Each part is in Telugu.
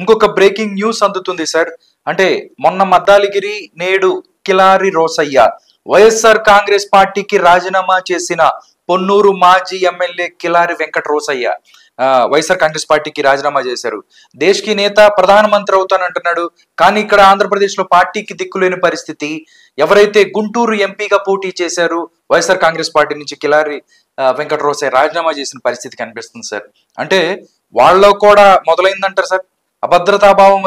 ఇంకొక బ్రేకింగ్ న్యూస్ అందుతుంది సార్. అంటే మొన్న మద్దాలిగిరి, నేడు కిలారి రోసయ్య వైఎస్ఆర్ కాంగ్రెస్ పార్టీకి రాజీనామా చేసిన పొన్నూరు మాజీ ఎమ్మెల్యే కిలారి వెంకట రోసయ్య వైఎస్ఆర్ కాంగ్రెస్ పార్టీకి రాజీనామా చేశారు. దేశ్కి నేత ప్రధానమంత్రి అవుతానంటున్నాడు. కానీ ఇక్కడ ఆంధ్రప్రదేశ్ లో పార్టీకి దిక్కులేని పరిస్థితి. ఎవరైతే గుంటూరు ఎంపీగా పోటీ చేశారు వైఎస్ఆర్ కాంగ్రెస్ పార్టీ నుంచి కిలారి వెంకట రోసయ్య రాజీనామా చేసిన పరిస్థితి కనిపిస్తుంది సార్. అంటే వాళ్ళలో కూడా మొదలైందంటారు సార్ అభద్రతాభావం.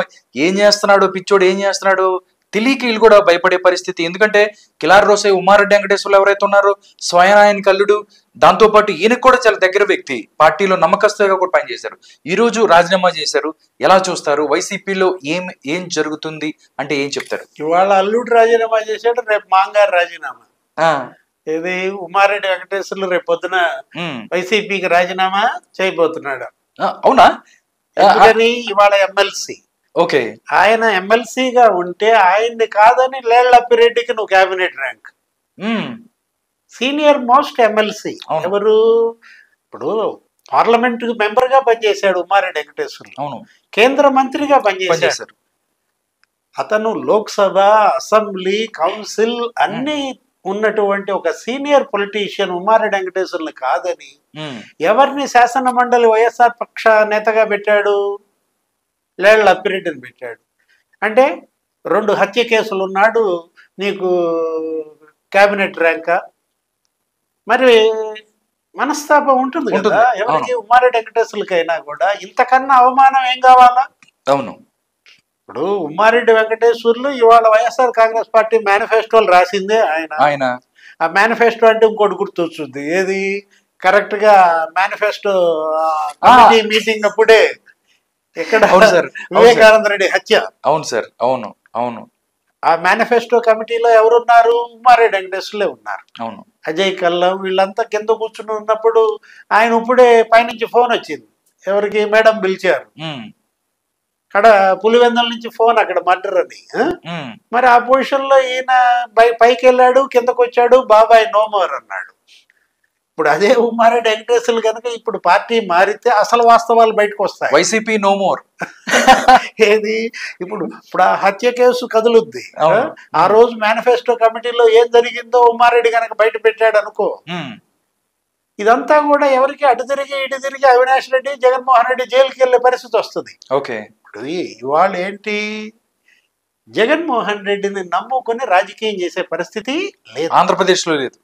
ఏం చేస్తున్నాడు పిచ్చోడు, ఏం చేస్తున్నాడు తెలియక వీళ్ళు కూడా భయపడే పరిస్థితి. ఎందుకంటే కిలారి రోసయ్య ఉమారెడ్డి వెంకటేశ్వర్లు ఎవరైతే ఉన్నారో స్వయం ఆయన కల్లుడు, దాంతో పాటు ఈయనకు కూడా చాలా దగ్గర వ్యక్తి, పార్టీలో నమ్మకస్తుగా కూడా పనిచేశారు. ఈ రోజు రాజీనామా చేశారు. ఎలా చూస్తారు? వైసీపీలో ఏం జరుగుతుంది అంటే ఏం చెప్తారు? ఇవాళ అల్లుడు రాజీనామా చేశాడు, రేపు మాంగారు రాజీనామా. ఇది ఉమారెడ్డి వెంకటేశ్వర్లు రేపు పొద్దున వైసీపీకి రాజీనామా చేయబోతున్నాడు. అవునా? ఎందుకని? ఇవాళ ఎమ్మెల్సీ. ఓకే, ఆయన ఎమ్మెల్సీగా ఉంటే ఆయన్ని కాదని లేళ్లప్పిరెడ్డికి నువ్వు cabinet rank. Senior most MLC ఎవరు? ఇప్పుడు పార్లమెంట్ మెంబర్ గా పనిచేశాడు ఉమారెడ్డి వెంకటేశ్వర్లు. అవును, కేంద్ర మంత్రిగా పనిచేశాడు. అతను లోక్సభ, అసెంబ్లీ, కౌన్సిల్ అన్ని ఉన్నటువంటి ఒక సీనియర్ పొలిటీషియన్ ఉమారెడ్డి వెంకటేశ్వర్లు కాదని ఎవరిని శాసన మండలి వైఎస్ఆర్ పక్ష నేతగా పెట్టాడు? లేళ్లప్పిరెడ్డిని పెట్టాడు. అంటే 2 హత్య కేసులు ఉన్నాడు, నీకు క్యాబినెట్ ర్యాంకా? మరి మనస్తాపం ఉంటుంది కదా ఎవరికి? ఉమారెడ్డి వెంకటేశ్వర్లకైనా కూడా ఇంతకన్నా అవమానం ఏం కావాలా? అవును. ఇప్పుడు ఉమారెడ్డి వెంకటేశ్వర్లు ఇవాళ వైఎస్ఆర్ కాంగ్రెస్ పార్టీ మేనిఫెస్టోలు రాసిందే ఆయన. ఆ మేనిఫెస్టో అంటే ఇంకోటి గుర్తొచ్చుంది. ఏది? కరెక్ట్ గా మేనిఫెస్టో మీటింగ్ అప్పుడే ఇక్కడ వివేకానంద రెడ్డి హత్య. అవును సార్, అవును అవును. ఆ మేనిఫెస్టో కమిటీలో ఎవరున్నారు? ఉమారెడ్డి వెంకటేశ్వర్లే ఉన్నారు. అవును. అజయ్ కల్లం వీళ్ళంతా కింద కూర్చుని ఉన్నప్పుడు ఆయన ఇప్పుడే పైనుంచి ఫోన్ వచ్చింది. ఎవరికి? మేడం పిలిచారు. అక్కడ పులివెందుల నుంచి ఫోన్, అక్కడ మర్డర్ అని. మరి ఆ పొజిషన్ లో ఈయన పైకి వెళ్ళాడు, కిందకు వచ్చాడు, బాబాయ్ నో మోర్ అన్నాడు. ఇప్పుడు అదే ఉమారెడ్డి వెంకటేశ్వర్లు కనుక ఇప్పుడు పార్టీ మారితే అసలు వాస్తవాలు బయటకు వస్తాయి. YCP no more. ఏది? ఇప్పుడు ఆ హత్య కేసు కదులుద్ది. ఆ రోజు మేనిఫెస్టో కమిటీలో ఏం జరిగిందో ఉమారెడ్డి కనుక బయట పెట్టాడు అనుకో, ఇదంతా కూడా ఎవరికి? అటు తిరిగి ఇటు తిరిగి అవినాష్ రెడ్డి, జగన్మోహన్ రెడ్డి జైలుకి వెళ్లే పరిస్థితి వస్తుంది. ఓకే. ఇప్పుడు ఇవాళ ఏంటి? జగన్మోహన్ రెడ్డిని నమ్ముకొని రాజకీయం చేసే పరిస్థితి లేదు, ఆంధ్రప్రదేశ్ లో లేదు.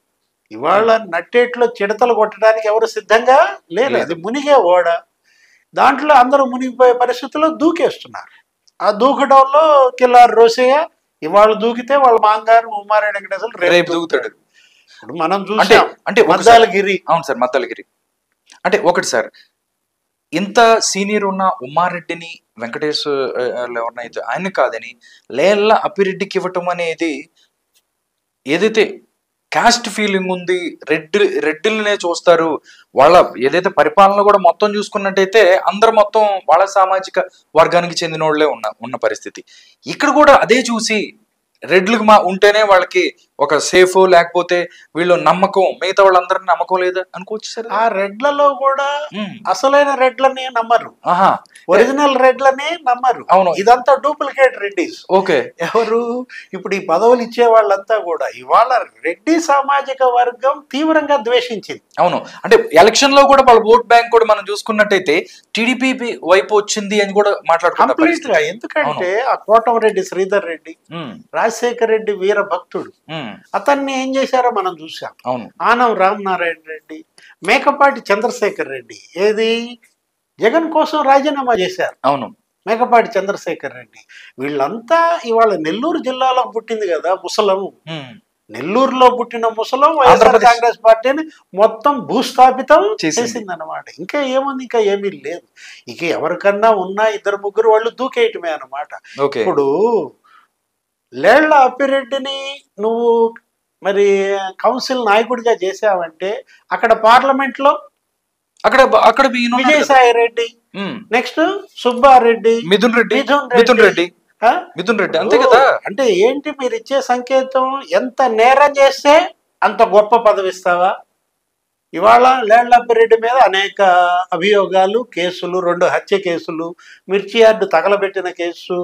ఇవాళ నట్టేట్లో చిడతలు కొట్టడానికి ఎవరు సిద్ధంగా లేరు. అది మునిగే ఓడ, దాంట్లో అందరూ మునిగిపోయే పరిస్థితుల్లో దూకేస్తున్నారు. ఆ దూకడంలో కిలారి రోసయ్య ఇవాళ దూకితే వాళ్ళ మాంగారు ఉమారెడ్డి వెంకటేశ్వర్లు రేపు దూకుతాడు. ఇప్పుడు మనం చూసాం అంటే మద్దాలగిరి. అవును సార్, మద్దాలగిరి. అంటే ఒకటి సార్, ఇంత సీనియర్ ఉన్న ఉమారెడ్డిని వెంకటేశ్వర్లు ఎవరినైతే ఆయన కాదని లేళ్ల అప్పిరెడ్డికి ఇవ్వటం అనేది, ఏదైతే కాస్ట్ ఫీలింగ్ ఉంది, రెడ్డిలనే చూస్తారు, వాళ్ళ ఏదైతే పరిపాలన కూడా మొత్తం చూసుకున్నట్టయితే అందరు మొత్తం వాళ్ళ సామాజిక వర్గానికి చెందిన వాళ్ళే ఉన్న పరిస్థితి. ఇక్కడ కూడా అదే చూసి రెడ్లకు ఉంటేనే వాళ్ళకి ఒక సేఫ్, లేకపోతే వీళ్ళు నమ్మకం, మిగతా వాళ్ళందరినీ నమ్మకం లేదా అనుకోవచ్చు సార్. ఆ రెడ్లలో కూడా అసలైన రెడ్లని నమ్మరు, ఒరిజినల్ రెడ్లని నమ్మరు. అవును, ఇదంతా డూప్లికేట్ రెడ్డిస్. ఓకే. ఎవరు? ఇప్పుడు ఈ పదవులు ఇచ్చే వాళ్ళంతా కూడా ఇవాళ రెడ్డి సామాజిక వర్గం తీవ్రంగా ద్వేషించింది. అవును, అంటే ఎలక్షన్ లో కూడా వాళ్ళ ఓట్ బ్యాంక్ కూడా మనం చూసుకున్నట్టయితే టీడీపీ వైపు వచ్చింది అని కూడా మాట్లాడుకుంటాం. ఎందుకంటే ఆ కోటంరెడ్డి శ్రీధర్ రెడ్డి, రాజశేఖర్ రెడ్డి వీర భక్తుడు, అతన్ని ఏం చేశారో మనం చూసాం. ఆనం రామనారాయణ రెడ్డి, మేకపాటి చంద్రశేఖర్ రెడ్డి ఏది జగన్ కోసం రాజీనామా చేశారు. అవును, మేకపాటి చంద్రశేఖర్ రెడ్డి వీళ్ళంతా ఇవాళ నెల్లూరు జిల్లాలో పుట్టింది కదా ముసలం. నెల్లూరులో పుట్టిన ముసలం వైఎస్ఆర్ కాంగ్రెస్ పార్టీని మొత్తం భూస్థాపితం చేసింది అన్నమాట. ఇంకా ఏముంది? ఇంకా ఏమీ లేదు. ఇక ఎవరికన్నా ఉన్నా 2-3 వాళ్ళు దూకేయటమే అన్నమాట. ఇప్పుడు లేళ్ల అప్పిరెడ్డిని నువ్వు మరి కౌన్సిల్ నాయకుడిగా చేసావంటే అక్కడ పార్లమెంట్ లో అక్కడ విజయసాయి రెడ్డి, నెక్స్ట్ సుబ్బారెడ్డి, మిథున్ రెడ్డి అంతే కదా. అంటే ఏంటి మీరు ఇచ్చే సంకేతం? ఎంత నేరం చేస్తే అంత గొప్ప పదవి ఇస్తావా? ఇవాళ లేళ్లప్పిరెడ్డి మీద అనేక అభియోగాలు, కేసులు, 2 హత్య కేసులు, మిర్చి యార్డు తగలబెట్టిన కేసు,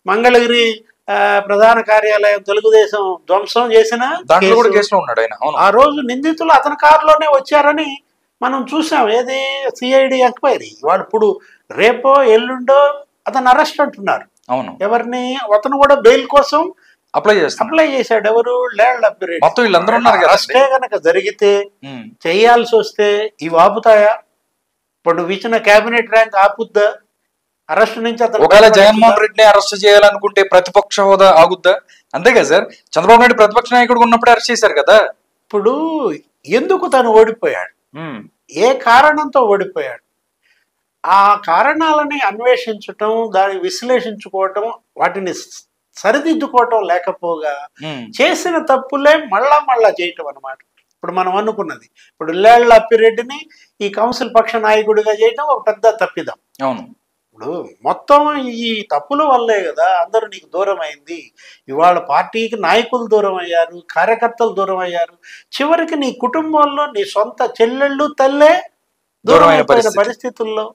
మంగళగిరి ప్రధాన కార్యాలయం తెలుగుదేశం ధ్వంసం చేసిన దాంట్లో కూడా కేసులో ఉన్నాడు ఆయన. ఆ రోజు నిందితులు అతని కారులోనే వచ్చారని మనం చూసాం. ఏది సిఐడి ఎంక్వైరీ. వాళ్ళు ఇప్పుడు రేపో ఎల్లుండో అతను అరెస్ట్ అంటున్నారు. అవును, ఎవరిని? అతను కూడా బెయిల్ కోసం అప్లై చేశాడు. ఎవరు? లేళ్లప్పిరెడ్డి. మొత్తం వీళ్ళందరూ ఉన్నారు కదా. అరెస్టే కనుక జరిగితే చేయాల్సి వస్తే ఇవి ఆపుతాయా? ఇప్పుడు ఇచ్చిన కేబినెట్ ర్యాంక్ ఆపుద్దా? అరెస్ట్ నుంచి అతను ఒకవేళ జగన్మోహన్ రెడ్డిని అరెస్ట్ చేయాలనుకుంటే ప్రతిపక్ష హోదా ఆగుద్దా? అంతే కదా సార్. చంద్రబాబు నాయుడు ప్రతిపక్ష నాయకుడు ఉన్నప్పుడు అరెస్ట్ చేశారు కదా. ఇప్పుడు ఎందుకు తను ఓడిపోయాడు? ఏ కారణంతో ఓడిపోయాడు? ఆ కారణాలని అన్వేషించటం, దాన్ని విశ్లేషించుకోవటం, వాటిని సరిదిద్దుకోవటం లేకపోగా చేసిన తప్పులే మళ్ళా చేయటం అన్నమాట. ఇప్పుడు మనం అనుకున్నది, ఇప్పుడు లేళ్లప్పిరెడ్డిని ఈ కౌన్సిల్ పక్ష నాయకుడిగా చేయటం ఒక పెద్ద తప్పిదం. అవును. ఇప్పుడు మొత్తం ఈ తప్పుల వల్లే కదా అందరూ నీకు దూరం అయింది. ఇవాళ పార్టీకి నాయకులు దూరం అయ్యారు, కార్యకర్తలు దూరం అయ్యారు, చివరికి నీ కుటుంబంలో నీ సొంత చెల్లెళ్ళు, తల్లే దూరం అయిపోయిన పరిస్థితుల్లో